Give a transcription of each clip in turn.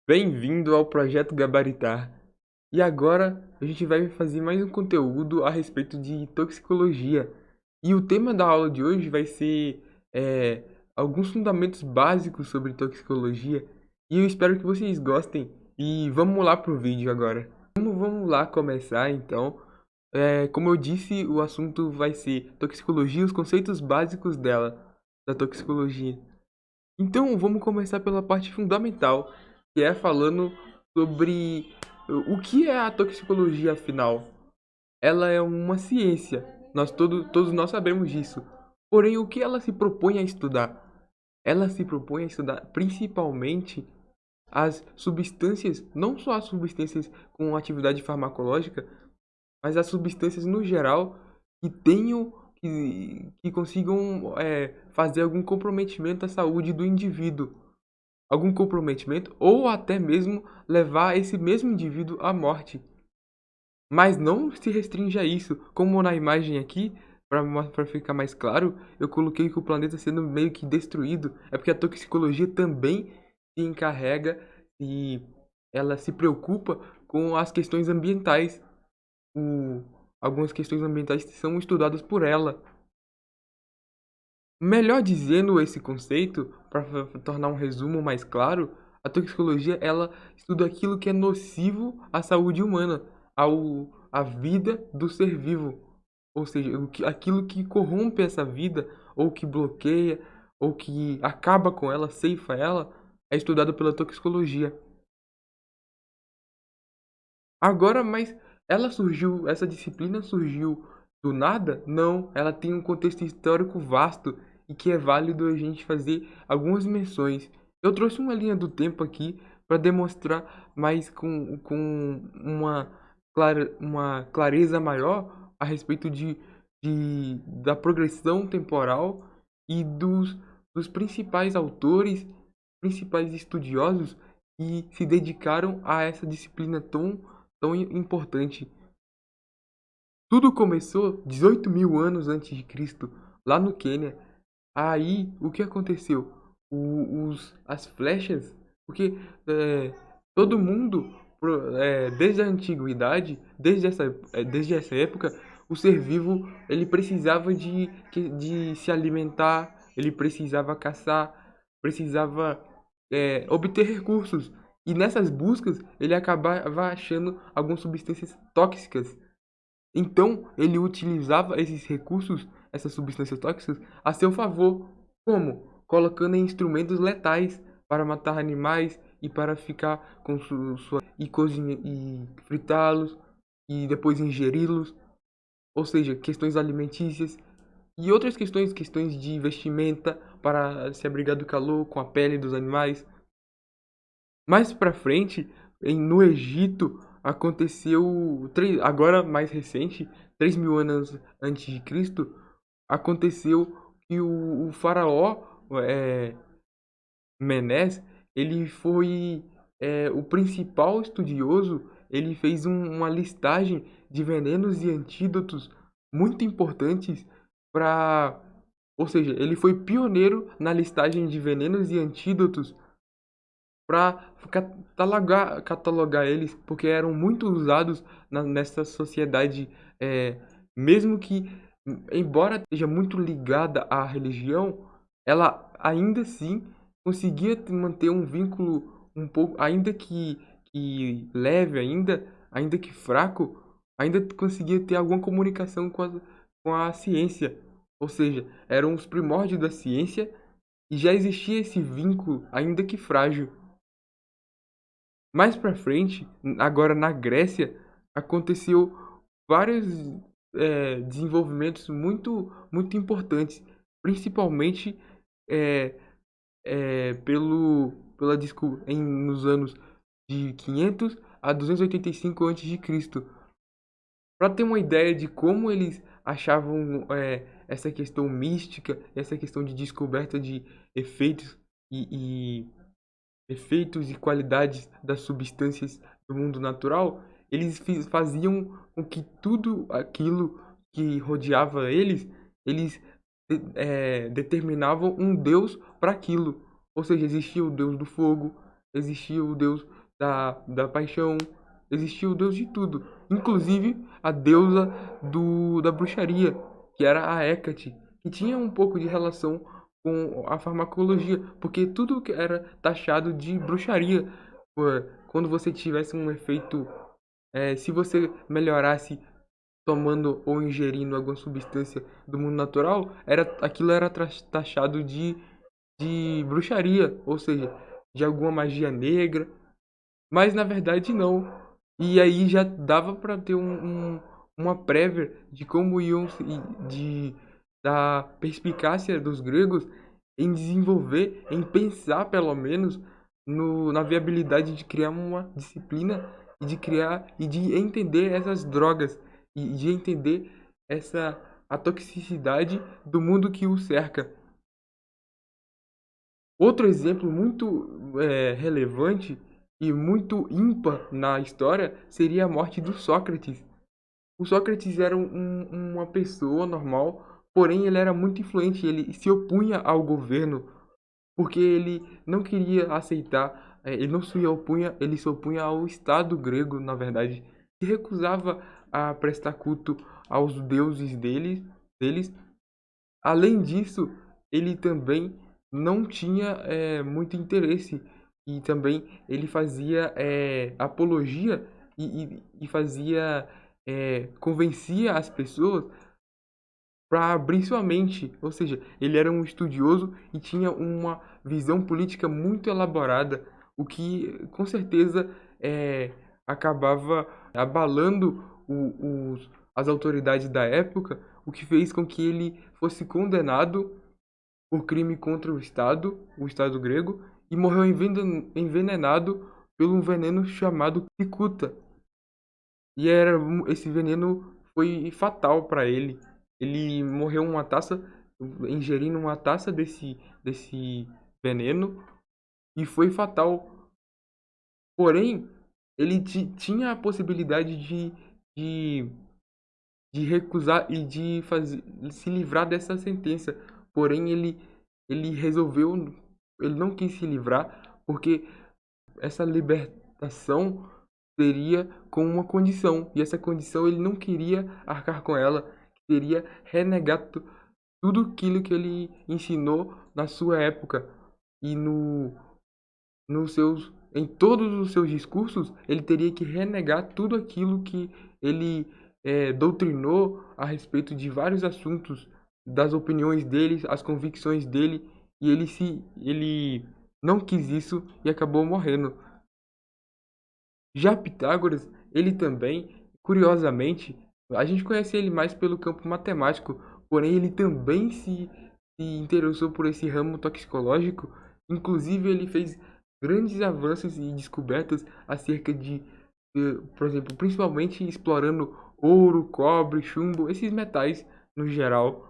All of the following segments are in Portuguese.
Bem-vindo ao Projeto Gabaritar. E agora a gente vai fazer mais um conteúdo a respeito de toxicologia. E o tema da aula de hoje vai ser alguns fundamentos básicos sobre toxicologia. E eu espero que vocês gostem. E vamos lá pro vídeo agora. Vamos lá começar então. Como eu disse, o assunto vai ser toxicologia, os conceitos básicos dela, da toxicologia. Então, vamos começar pela parte fundamental, que é falando sobre o que é a toxicologia, afinal. Ela é uma ciência, todos nós sabemos disso. Porém, o que ela se propõe a estudar? Ela se propõe a estudar principalmente as substâncias, não só as substâncias com atividade farmacológica, mas as substâncias no geral que tenham, que consigam fazer algum comprometimento à saúde do indivíduo, algum comprometimento ou até mesmo levar esse mesmo indivíduo à morte. Mas não se restringe a isso, como na imagem aqui, para ficar mais claro, eu coloquei que o planeta sendo meio que destruído, é porque a toxicologia também se encarrega e ela se preocupa com as questões ambientais. O, Algumas questões ambientais são estudadas por ela. Melhor dizendo esse conceito, para tornar um resumo mais claro, a toxicologia ela estuda aquilo que é nocivo à saúde humana, à vida do ser vivo. Ou seja, aquilo que corrompe essa vida, ou que bloqueia, ou que acaba com ela, ceifa ela, é estudado pela toxicologia. Agora, mas essa disciplina surgiu do nada? Não, ela tem um contexto histórico vasto e que é válido a gente fazer algumas menções. Eu trouxe uma linha do tempo aqui para demonstrar mais com uma clareza maior a respeito da progressão temporal e dos principais autores, principais estudiosos que se dedicaram a essa disciplina tão importante. Tudo começou 18 mil anos antes de Cristo, lá no Quênia. Aí, o que aconteceu? As flechas, porque é, todo mundo, desde a antiguidade, desde essa época, o ser vivo ele precisava de se alimentar, ele precisava caçar, precisava obter recursos. E nessas buscas, ele acabava achando algumas substâncias tóxicas. Então, ele utilizava esses recursos, essas substâncias tóxicas, a seu favor. Como? Colocando em instrumentos letais para matar animais e para ficar com sua e cozinhar e fritá-los e depois ingeri-los, ou seja, questões alimentícias e outras questões de vestimenta para se abrigar do calor com a pele dos animais. Mais para frente, no Egito, aconteceu, agora mais recente, 3 mil anos antes de Cristo, aconteceu que o faraó Menés, ele foi o principal estudioso, ele fez uma listagem de venenos e antídotos muito importantes para, ou seja, ele foi pioneiro na listagem de venenos e antídotos para catalogar eles, porque eram muito usados nessa sociedade, mesmo que, embora esteja muito ligada à religião, ela ainda assim conseguia manter um vínculo um pouco, que leve, ainda que fraco, ainda conseguia ter alguma comunicação com a ciência. Ou seja, eram os primórdios da ciência e já existia esse vínculo, ainda que frágil. Mais pra frente, agora na Grécia, aconteceu vários desenvolvimentos muito importantes, principalmente é, nos anos de 500 a 285 a.C. Para ter uma ideia de como eles achavam essa questão mística, essa questão de descoberta de efeitos e efeitos e qualidades das substâncias do mundo natural, eles faziam com que tudo aquilo que rodeava eles determinavam um deus para aquilo. Ou seja, existia o deus do fogo, existia o deus da paixão, existia o deus de tudo, inclusive a deusa da bruxaria, que era a Hecate, que tinha um pouco de relação com a farmacologia, porque tudo que era taxado de bruxaria, pô, quando você tivesse um efeito, se você melhorasse tomando ou ingerindo alguma substância do mundo natural, aquilo era taxado de bruxaria, ou seja, de alguma magia negra, mas na verdade não. E aí já dava para ter uma prévia de como da perspicácia dos gregos em desenvolver, em pensar pelo menos na viabilidade de criar uma disciplina e de criar e de entender essas drogas e de entender essa a toxicidade do mundo que o cerca. Outro exemplo muito relevante e muito ímpar na história seria a morte do Sócrates. O Sócrates era uma pessoa normal, porém ele era muito influente, ele se opunha ao governo, porque ele não queria aceitar, ele não se opunha, ele se opunha ao Estado grego, na verdade, que recusava a prestar culto aos deuses deles. Além disso, ele também não tinha muito interesse e também ele fazia apologia e fazia convencia as pessoas para abrir sua mente, ou seja, ele era um estudioso e tinha uma visão política muito elaborada, o que com certeza acabava abalando as autoridades da época, o que fez com que ele fosse condenado por crime contra o Estado grego, e morreu envenenado por um veneno chamado cicuta. E esse veneno foi fatal para ele. Ele morreu ingerindo uma taça desse veneno e foi fatal. Porém, ele tinha a possibilidade de, de recusar e de se livrar dessa sentença. Porém, ele resolveu, ele não quis se livrar porque essa libertação seria com uma condição, e essa condição ele não queria arcar com ela, queria renegar tudo aquilo que ele ensinou na sua época e em todos os seus discursos ele teria que renegar tudo aquilo que ele doutrinou a respeito de vários assuntos, das opiniões dele, as convicções dele, e ele não quis isso e acabou morrendo. Já Pitágoras, ele também, curiosamente, a gente conhece ele mais pelo campo matemático, porém ele também se interessou por esse ramo toxicológico. Inclusive, ele fez grandes avanços e descobertas acerca por exemplo, principalmente explorando ouro, cobre, chumbo, esses metais no geral.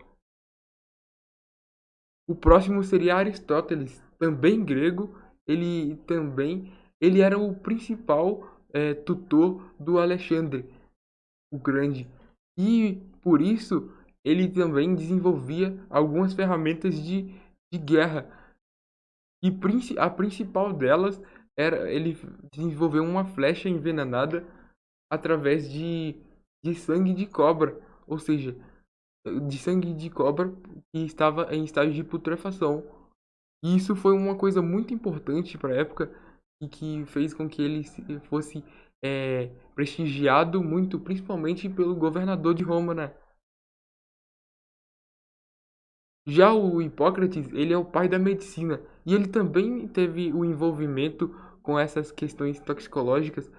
O próximo seria Aristóteles, também grego. Ele era o principal tutor do Alexandre o Grande, e por isso ele também desenvolvia algumas ferramentas de guerra, e a principal delas era ele desenvolveu uma flecha envenenada através de sangue de cobra, ou seja, de sangue de cobra que estava em estágio de putrefação. E isso foi uma coisa muito importante para a época e que fez com que ele fosse prestigiado muito, principalmente pelo governador de Roma, né? Já o Hipócrates, ele é o pai da medicina e ele também teve o envolvimento com essas questões toxicológicas,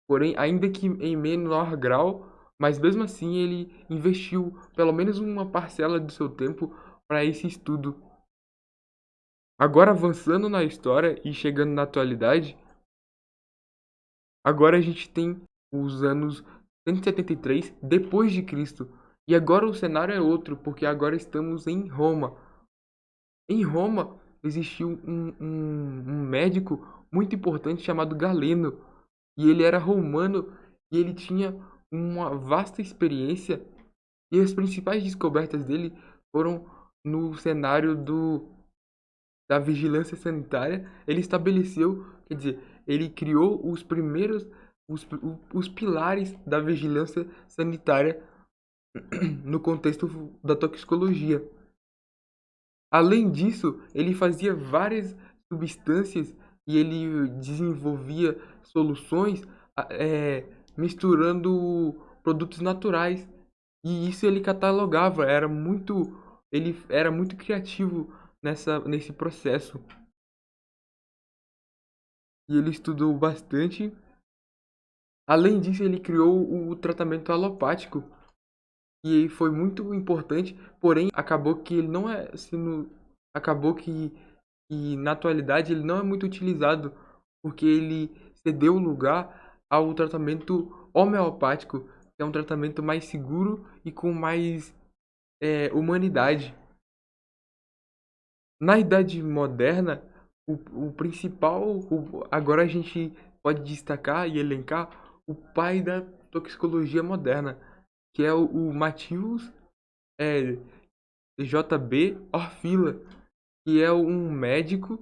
porém, ainda que em menor grau, mas mesmo assim ele investiu pelo menos uma parcela do seu tempo para esse estudo. Agora avançando na história e chegando na atualidade, agora a gente tem os anos 173 depois de Cristo. E agora o cenário é outro, porque agora estamos em Roma. Em Roma existiu um médico muito importante chamado Galeno. E ele era romano e ele tinha uma vasta experiência. E as principais descobertas dele foram no cenário da vigilância sanitária. Ele estabeleceu, quer dizer, ele criou os primeiros, os pilares da vigilância sanitária no contexto da toxicologia. Além disso, ele fazia várias substâncias e ele desenvolvia soluções misturando produtos naturais. E isso ele catalogava, ele era muito criativo nesse processo. E ele estudou bastante. Além disso, ele criou o tratamento alopático, e foi muito importante, porém acabou que ele não é sendo, acabou que na atualidade ele não é muito utilizado, porque ele cedeu lugar ao tratamento homeopático, que é um tratamento mais seguro e com mais humanidade. Na Idade Moderna, o principal, agora a gente pode destacar e elencar o pai da toxicologia moderna, que é o Matheus J.B. Orfila, que é um médico,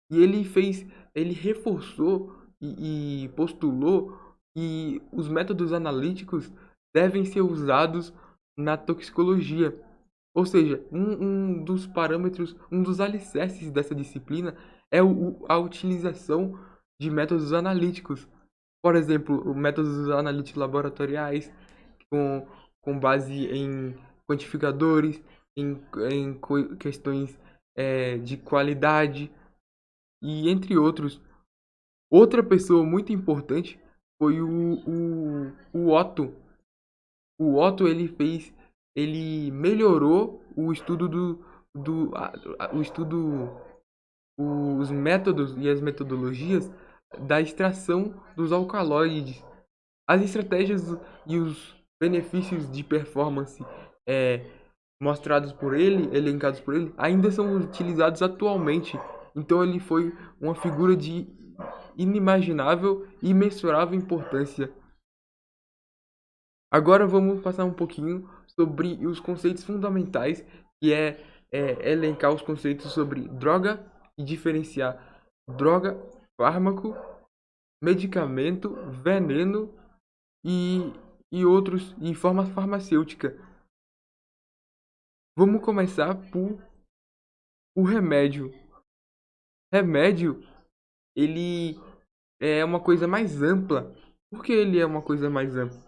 e ele reforçou e postulou que os métodos analíticos devem ser usados na toxicologia. Ou seja, um dos parâmetros, um dos alicerces dessa disciplina é a utilização de métodos analíticos. Por exemplo, métodos analíticos laboratoriais, com, com base em quantificadores, questões de qualidade e entre outros. Outra pessoa muito importante foi o Otto. O Otto ele melhorou o estudo o estudo, os métodos e as metodologias da extração dos alcaloides. As estratégias e os benefícios de performance é, mostrados por ele, elencados por ele, ainda são utilizados atualmente. Então ele foi uma figura de inimaginável e imensurável importância. Agora vamos passar um pouquinho sobre os conceitos fundamentais, que elencar os conceitos sobre droga e diferenciar droga, fármaco, medicamento, veneno e outros, e forma farmacêutica. Vamos começar por o remédio. Remédio, ele é uma coisa mais ampla. Por que ele é uma coisa mais ampla?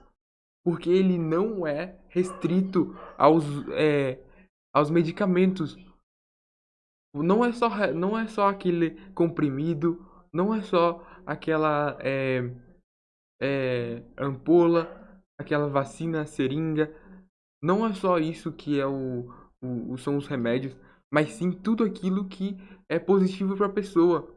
Porque ele não é restrito aos medicamentos. Não é só aquele comprimido, não é só aquela ampola, aquela vacina, seringa. Não é só isso que são os remédios, mas sim tudo aquilo que é positivo para a pessoa.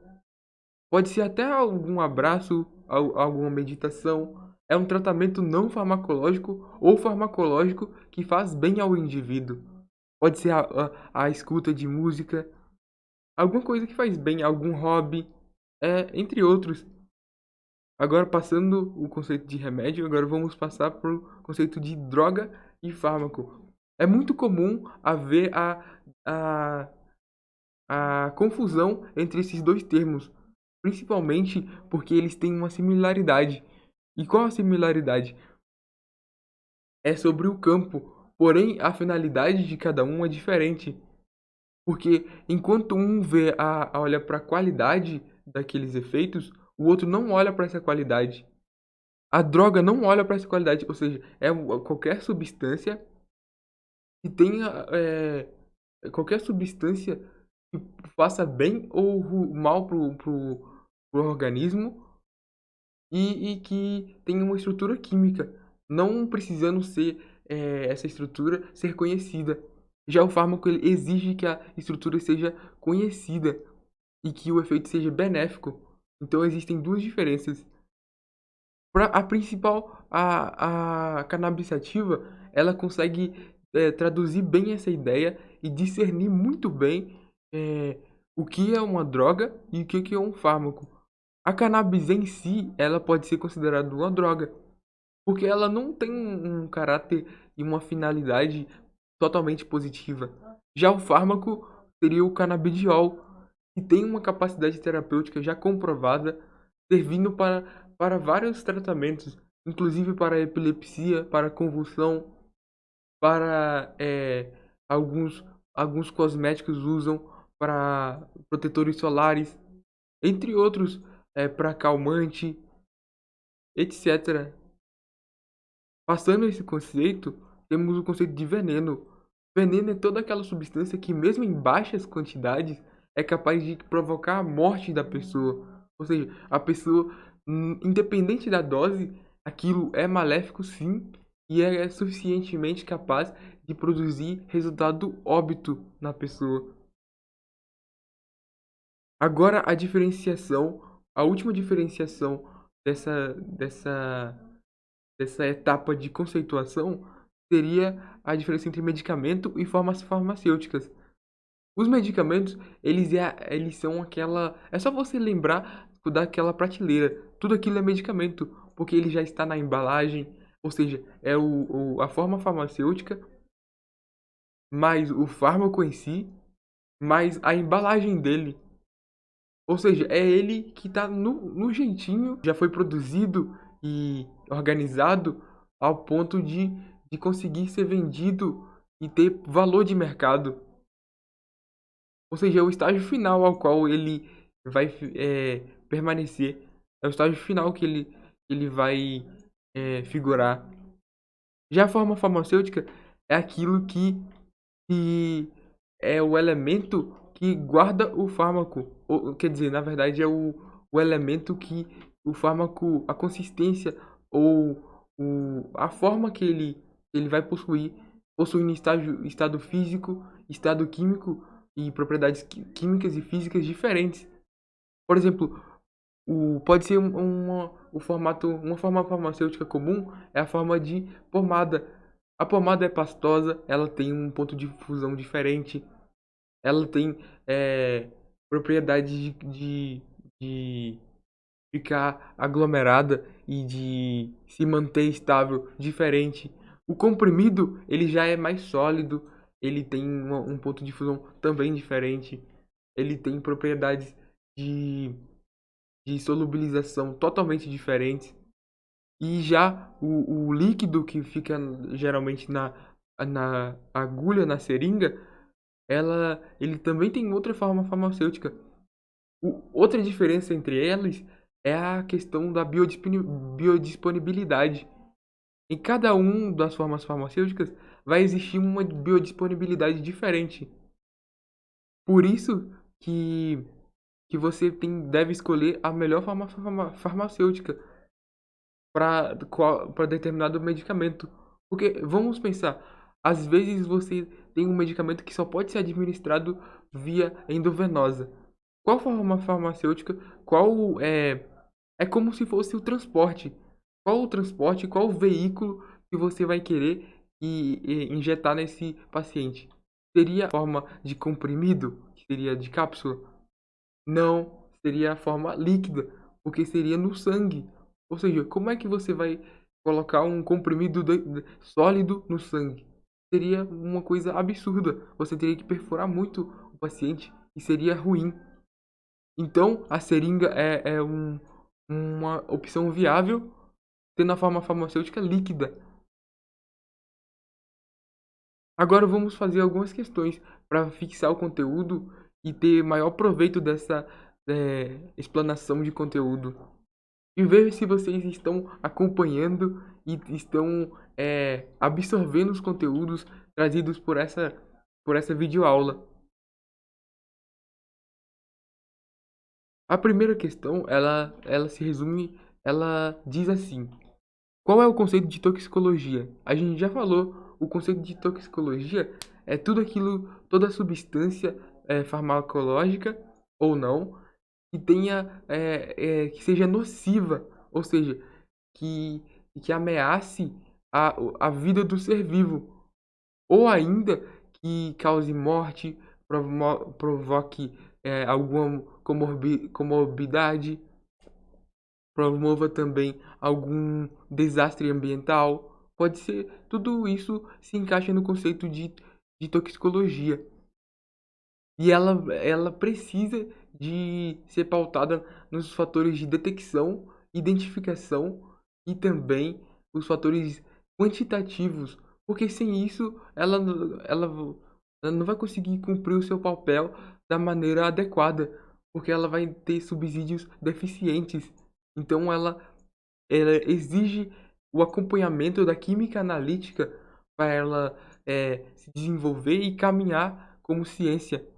Pode ser até algum abraço, alguma meditação. É um tratamento não farmacológico ou farmacológico que faz bem ao indivíduo. Pode ser a escuta de música, alguma coisa que faz bem, algum hobby, entre outros. Agora, passando o conceito de remédio, agora vamos passar para o conceito de droga e fármaco. É muito comum haver a, a confusão entre esses dois termos, principalmente porque eles têm uma similaridade. E qual a similaridade? É sobre o campo, porém a finalidade de cada um é diferente. Porque enquanto um olha para a qualidade daqueles efeitos, o outro não olha para essa qualidade. A droga não olha para essa qualidade, ou seja, qualquer substância que tenha qualquer substância que faça bem ou mal pro organismo e que tenha uma estrutura química, não precisando ser essa estrutura ser conhecida. Já o fármaco ele exige que a estrutura seja conhecida e que o efeito seja benéfico. Então existem duas diferenças. A principal, a cannabis sativa, ela consegue traduzir bem essa ideia e discernir muito bem o que é uma droga e o que é um fármaco. A cannabis em si, ela pode ser considerada uma droga, porque ela não tem um caráter e uma finalidade totalmente positiva. Já o fármaco seria o canabidiol, que tem uma capacidade terapêutica já comprovada servindo para vários tratamentos, inclusive para epilepsia, para convulsão, para alguns cosméticos usam para protetores solares, entre outros, para calmante, etc. Passando esse conceito, temos o conceito de veneno. Veneno é toda aquela substância que, mesmo em baixas quantidades, é capaz de provocar a morte da pessoa. Ou seja, a pessoa, independente da dose, aquilo é maléfico sim, e é suficientemente capaz de produzir resultado óbito na pessoa. Agora a última diferenciação dessa etapa de conceituação seria a diferença entre medicamento e formas farmacêuticas. Os medicamentos, eles são aquela. É só você lembrar daquela prateleira. Tudo aquilo é medicamento, porque ele já está na embalagem, ou seja, é a forma farmacêutica, mais o fármaco em si, mais a embalagem dele. Ou seja, é ele que está no jeitinho, já foi produzido e organizado ao ponto de conseguir ser vendido e ter valor de mercado. Ou seja, é o estágio final ao qual ele vai permanecer. É o estágio final que ele vai figurar. Já a forma farmacêutica é aquilo que é o elemento que guarda o fármaco. Ou, quer dizer, na verdade, é o elemento que o fármaco, a consistência ou a forma que ele vai possuir, possuindo estado físico, estado químico e propriedades químicas e físicas diferentes. Por exemplo, pode ser uma forma farmacêutica comum é a forma de pomada. A pomada é pastosa, ela tem um ponto de fusão diferente, ela tem propriedades de ficar aglomerada e de se manter estável diferente. O comprimido, ele já é mais sólido, ele tem um ponto de fusão também diferente, ele tem propriedades de, de solubilização totalmente diferentes. E já o líquido que fica geralmente na agulha, na seringa, ele também tem outra forma farmacêutica. Outra diferença entre eles é a questão da biodisponibilidade. Em cada uma das formas farmacêuticas vai existir uma biodisponibilidade diferente. Por isso que você deve escolher a melhor forma farmacêutica para determinado medicamento. Porque vamos pensar, às vezes você tem um medicamento que só pode ser administrado via endovenosa. Qual forma farmacêutica? Qual é como se fosse o transporte. Qual o transporte, qual o veículo que você vai querer e injetar nesse paciente? Seria a forma de comprimido, que seria de cápsula? Não, seria a forma líquida, porque seria no sangue. Ou seja, como é que você vai colocar um comprimido sólido no sangue? Seria uma coisa absurda. Você teria que perfurar muito o paciente e seria ruim. Então, a seringa é uma opção viável, tendo a forma farmacêutica líquida. Agora vamos fazer algumas questões para fixar o conteúdo e ter maior proveito dessa explanação de conteúdo. E ver se vocês estão acompanhando e estão absorvendo os conteúdos trazidos por essa videoaula. A primeira questão, ela se resume, ela diz assim: qual é o conceito de toxicologia? A gente já falou, o conceito de toxicologia é tudo aquilo, toda substância farmacológica ou não, que tenha, que seja nociva, ou seja, que, que ameace a vida do ser vivo, ou ainda que cause morte, provoque alguma comorbidade, promova também algum desastre ambiental. Pode ser, tudo isso se encaixa no conceito de toxicologia. E ela precisa de ser pautada nos fatores de detecção, identificação e também os fatores quantitativos, porque sem isso ela não vai conseguir cumprir o seu papel da maneira adequada, porque ela vai ter subsídios deficientes. Então ela exige o acompanhamento da química analítica para ela se desenvolver e caminhar como ciência.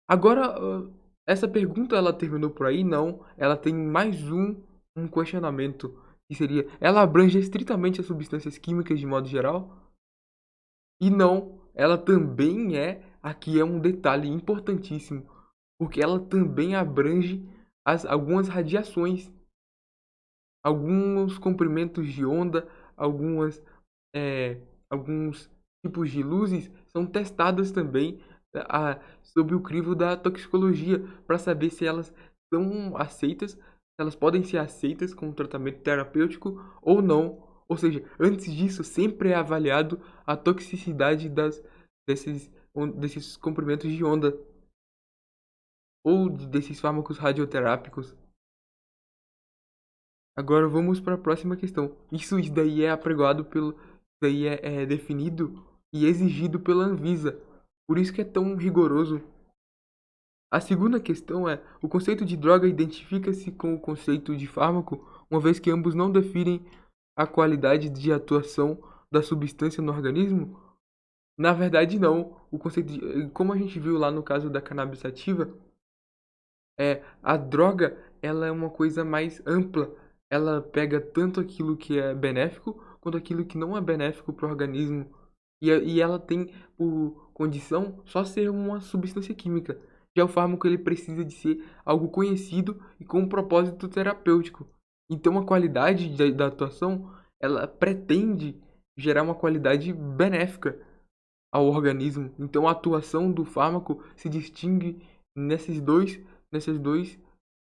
Agora, essa pergunta ela terminou por aí? Não, ela tem mais um questionamento, que seria, ela abrange estritamente as substâncias químicas de modo geral? E não, ela também aqui é um detalhe importantíssimo, porque ela também abrange algumas radiações, alguns comprimentos de onda, algumas, alguns tipos de luzes são testadas também sob o crivo da toxicologia para saber se elas são aceitas, se elas podem ser aceitas como tratamento terapêutico ou não. Ou seja, antes disso, sempre é avaliado a toxicidade desses comprimentos de onda ou desses fármacos radioterápicos. Agora vamos para a próxima questão. Isso daí é apregoado daí é definido e exigido pela Anvisa. Por isso que é tão rigoroso. A segunda questão é: o conceito de droga identifica-se com o conceito de fármaco, uma vez que ambos não definem a qualidade de atuação da substância no organismo? Na verdade, não. O conceito como a gente viu lá no caso da cannabis sativa, a droga, ela é uma coisa mais ampla. Ela pega tanto aquilo que é benéfico quanto aquilo que não é benéfico para o organismo. E ela tem por condição só ser uma substância química. Já o fármaco ele precisa de ser algo conhecido e com um propósito terapêutico. Então a qualidade da atuação, ela pretende gerar uma qualidade benéfica ao organismo. Então a atuação do fármaco se distingue nesses dois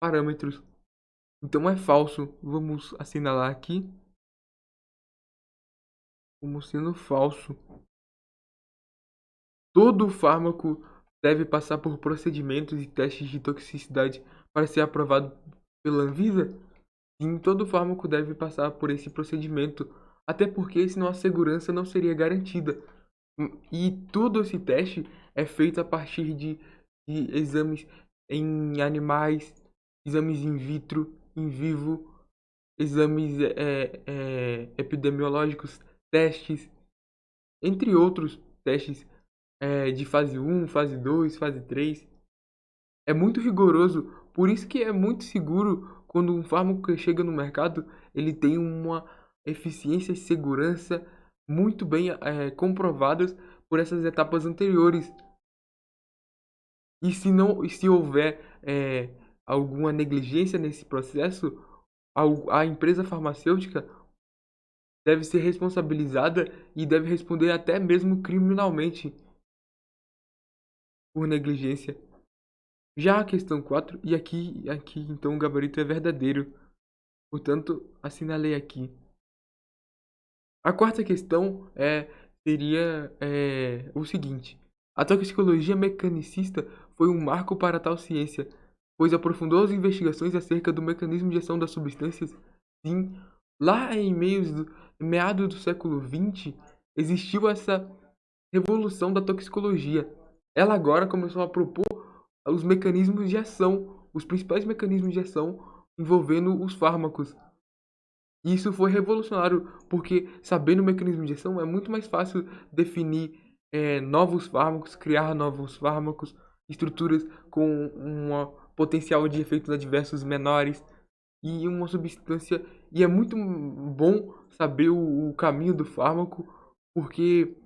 parâmetros. Então é falso. Vamos assinalar aqui como sendo falso. Todo fármaco deve passar por procedimentos e testes de toxicidade para ser aprovado pela Anvisa? Sim, todo fármaco deve passar por esse procedimento, até porque senão a segurança não seria garantida. E todo esse teste é feito a partir de exames em animais, exames in vitro, in vivo, exames epidemiológicos, testes, entre outros testes de fase 1, fase 2, fase 3. É muito rigoroso, por isso que é muito seguro quando um fármaco chega no mercado, ele tem uma eficiência e segurança muito bem comprovadas por essas etapas anteriores. E se houver alguma negligência nesse processo, a empresa farmacêutica deve ser responsabilizada e deve responder até mesmo criminalmente por negligência. Já a questão 4, e aqui então o gabarito é verdadeiro, portanto assinalei aqui. A quarta questão seria o seguinte: a toxicologia mecanicista foi um marco para tal ciência, pois aprofundou as investigações acerca do mecanismo de ação das substâncias. Sim, lá meados do século XX, existiu essa revolução da toxicologia. Ela agora começou a propor os mecanismos de ação, os principais mecanismos de ação envolvendo os fármacos. E isso foi revolucionário, porque sabendo o mecanismo de ação é muito mais fácil definir novos fármacos, criar novos fármacos, estruturas com um potencial de efeitos adversos menores e uma substância. E é muito bom saber o caminho do fármaco, porque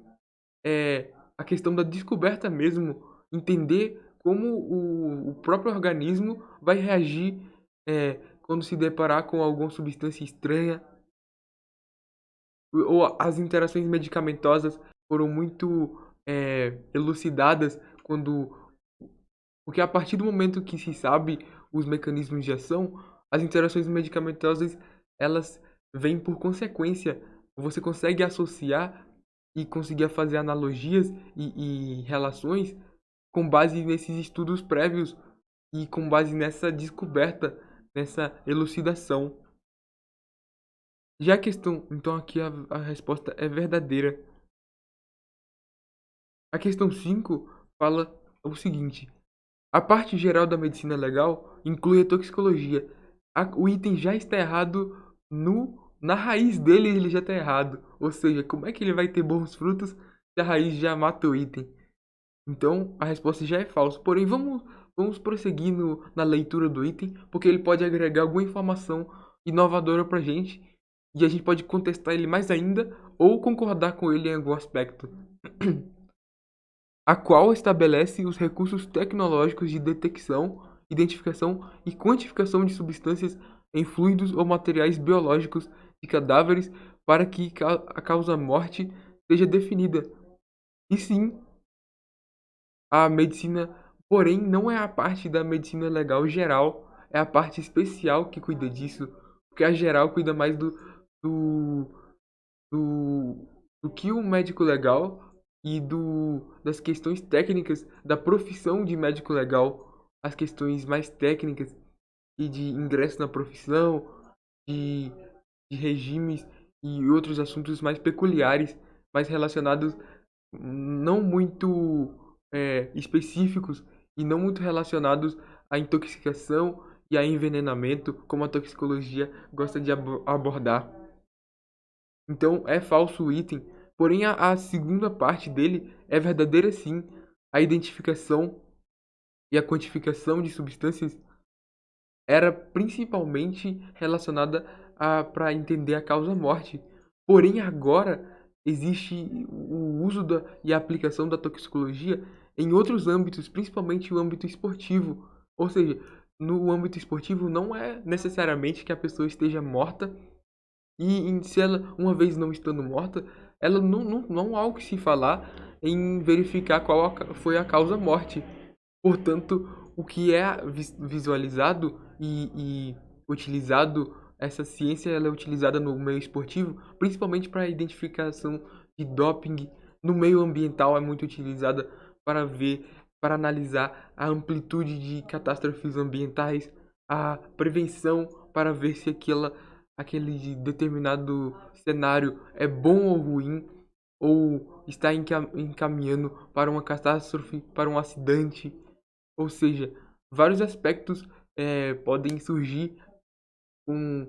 a questão da descoberta mesmo, entender como o próprio organismo vai reagir quando se deparar com alguma substância estranha, ou as interações medicamentosas foram muito elucidadas porque a partir do momento que se sabe os mecanismos de ação, as interações medicamentosas elas vêm por consequência. Você consegue associar e conseguir fazer analogias e relações com base nesses estudos prévios e com base nessa descoberta, nessa elucidação. Já a questão, então aqui a resposta é verdadeira. A questão 5 fala o seguinte: a parte geral da medicina legal inclui a toxicologia. O item já está errado na raiz dele, ele já está errado. Ou seja, como é que ele vai ter bons frutos se a raiz já mata o item? Então, a resposta já é falsa. Porém, vamos prosseguir na leitura do item, porque ele pode agregar alguma informação inovadora para a gente, e a gente pode contestar ele mais ainda, ou concordar com ele em algum aspecto. A qual estabelece os recursos tecnológicos de detecção, identificação e quantificação de substâncias em fluidos ou materiais biológicos de cadáveres para que a causa-morte seja definida. E sim, a medicina, porém, não é a parte da medicina legal geral, é a parte especial que cuida disso, porque a geral cuida mais do, do, do que o médico legal e das questões técnicas da profissão de médico legal, as questões mais técnicas e de ingresso na profissão, de, de regimes e outros assuntos mais peculiares, mais relacionados, não muito específicos e não muito relacionados à intoxicação e a envenenamento, como a toxicologia gosta de abordar. Então é falso o item, porém a segunda parte dele é verdadeira sim. A identificação e a quantificação de substâncias era principalmente relacionada para entender a causa-morte. Porém agora existe o uso e a aplicação da toxicologia em outros âmbitos, principalmente o âmbito esportivo. Ou seja, no âmbito esportivo não é necessariamente que a pessoa esteja morta e se ela, uma vez não estando morta, ela não há o que se falar em verificar foi a causa-morte. Portanto, o que é visualizado e utilizado, essa ciência ela é utilizada no meio esportivo, principalmente para a identificação de doping. No meio ambiental é muito utilizada para para analisar a amplitude de catástrofes ambientais, a prevenção para ver se aquele determinado cenário é bom ou ruim, ou está encaminhando para uma catástrofe, para um acidente. Ou seja, vários aspectos podem surgir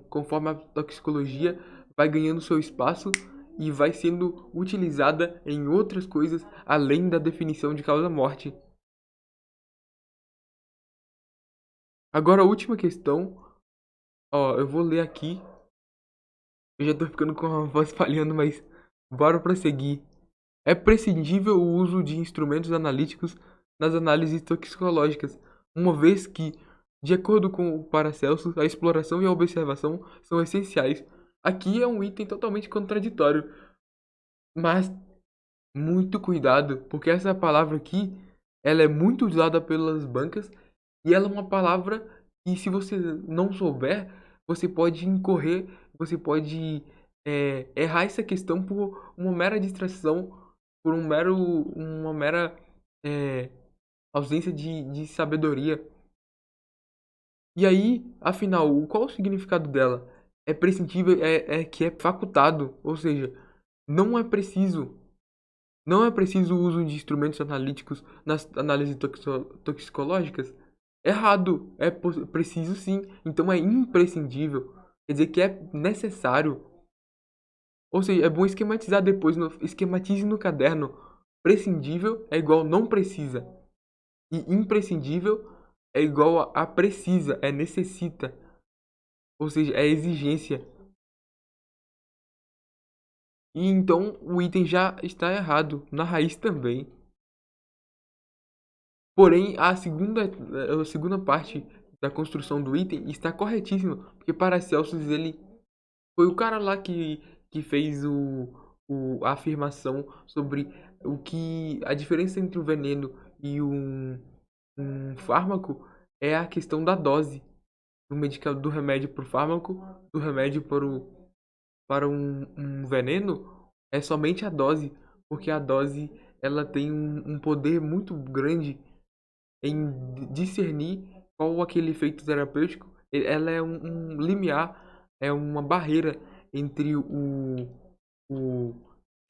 conforme a toxicologia vai ganhando seu espaço e vai sendo utilizada em outras coisas além da definição de causa-morte. Agora, a última questão, ó, eu vou ler aqui. Eu já tô ficando com a voz falhando, mas bora prosseguir. É prescindível o uso de instrumentos analíticos nas análises toxicológicas, uma vez que, de acordo com o Paracelsus, a exploração e a observação são essenciais. Aqui é um item totalmente contraditório, mas muito cuidado, porque essa palavra aqui, ela é muito usada pelas bancas e ela é uma palavra que, se você não souber, você pode incorrer, você pode errar essa questão por uma mera distração, por uma mera é, ausência de sabedoria. E aí, afinal, qual o significado dela? É prescindível, é que é facultado, ou seja, não é preciso. Não é preciso o uso de instrumentos analíticos nas análises toxicológicas? Errado. É preciso sim. Então é imprescindível. Quer dizer que é necessário. Ou seja, é bom esquematizar depois. Esquematize no caderno. Prescindível é igual não precisa. E imprescindível é igual a precisa, é necessita. Ou seja, é exigência. E então o item já está errado. Na raiz também. Porém, a segunda parte da construção do item está corretíssima, porque Paracelsus ele foi o cara lá que fez a afirmação sobre o que a diferença entre o veneno e um fármaco é a questão da dose do remédio para o fármaco, do remédio para um veneno, é somente a dose, porque a dose ela tem um poder muito grande em discernir qual aquele efeito terapêutico, ela é um limiar, é uma barreira entre o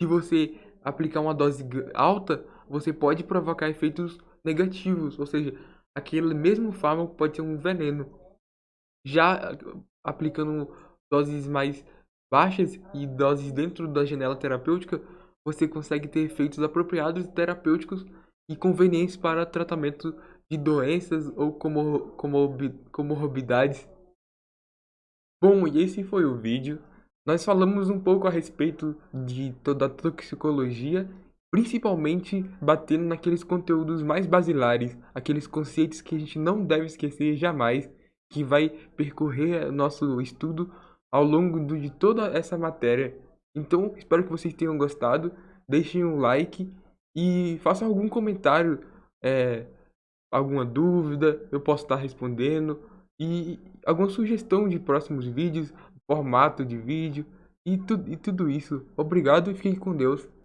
se você aplicar uma dose alta, você pode provocar efeitos negativos, ou seja, aquele mesmo fármaco pode ser um veneno. Já aplicando doses mais baixas e doses dentro da janela terapêutica, você consegue ter efeitos apropriados e terapêuticos e convenientes para tratamento de doenças ou comorbidades. Bom, e esse foi o vídeo. Nós falamos um pouco a respeito de toda a toxicologia, principalmente batendo naqueles conteúdos mais basilares, aqueles conceitos que a gente não deve esquecer jamais, que vai percorrer nosso estudo ao longo de toda essa matéria. Então, espero que vocês tenham gostado. Deixem um like e façam algum comentário, alguma dúvida, eu posso estar respondendo. E alguma sugestão de próximos vídeos, formato de vídeo e tudo isso. Obrigado e fique com Deus.